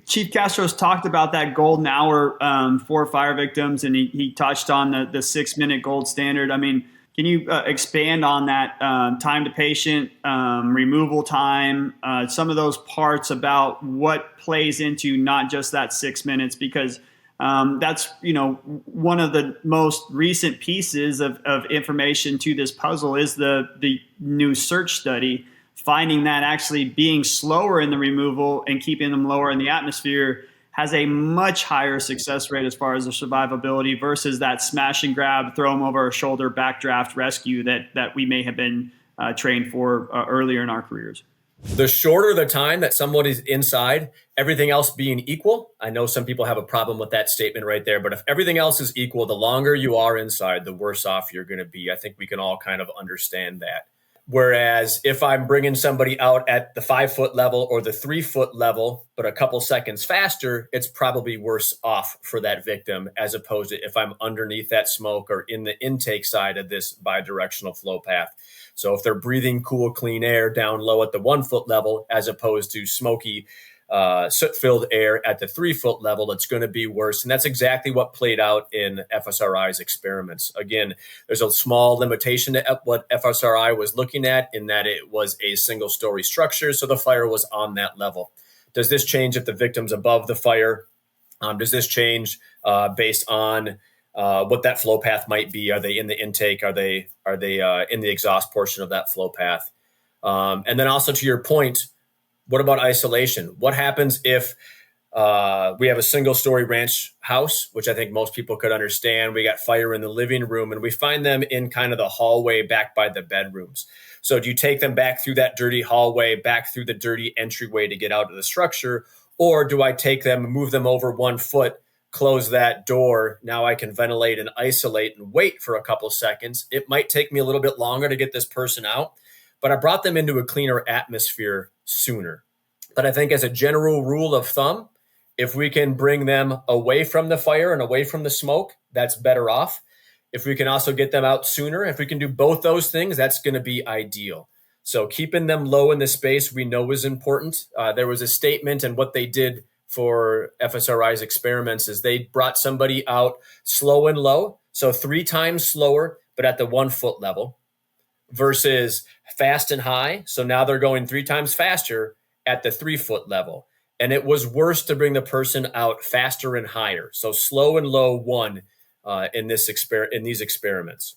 Chief Kastros talked about that golden hour for fire victims, and he touched on the 6 minute gold standard. I mean, can you expand on that time to patient, removal time, some of those parts about what plays into not just that 6 minutes? Because that's one of the most recent pieces of information to this puzzle is the new search study, finding that actually being slower in the removal and keeping them lower in the atmosphere has a much higher success rate as far as the survivability versus that smash and grab, throw them over our shoulder, backdraft rescue that we may have been trained for earlier in our careers. The shorter the time that somebody's inside, everything else being equal, I know some people have a problem with that statement right there, but if everything else is equal, the longer you are inside, the worse off you're going to be. I think we can all kind of understand that. Whereas if I'm bringing somebody out at the 5-foot level or the 3-foot level, but a couple seconds faster, it's probably worse off for that victim as opposed to if I'm underneath that smoke or in the intake side of this bidirectional flow path. So if they're breathing cool, clean air down low at the 1-foot level, as opposed to smoky, soot-filled air at the 3-foot level, it's going to be worse. And that's exactly what played out in FSRI's experiments. Again, there's a small limitation to what FSRI was looking at in that it was a single-story structure, so the fire was on that level. Does this change if the victim's above the fire? Does this change based on what that flow path might be? Are they in the intake? Are they in the exhaust portion of that flow path? And then also to your point, what about isolation? What happens if we have a single-story ranch house, which I think most people could understand? We got fire in the living room, and we find them in kind of the hallway back by the bedrooms. So do you take them back through that dirty hallway, back through the dirty entryway to get out of the structure? Or do I take them, move them over 1 foot, close that door? Now I can ventilate and isolate and wait for a couple seconds. It might take me a little bit longer to get this person out, but I brought them into a cleaner atmosphere sooner. But I think as a general rule of thumb, if we can bring them away from the fire and away from the smoke, that's better off. If we can also get them out sooner, if we can do both those things, that's going to be ideal. So keeping them low in the space we know is important. There was a statement, and what they did for FSRI's experiments is they brought somebody out slow and low, so 3 times slower, but at the 1-foot level, versus fast and high. So now they're going 3 times faster at the 3-foot level. And it was worse to bring the person out faster and higher. So slow and low won in these experiments.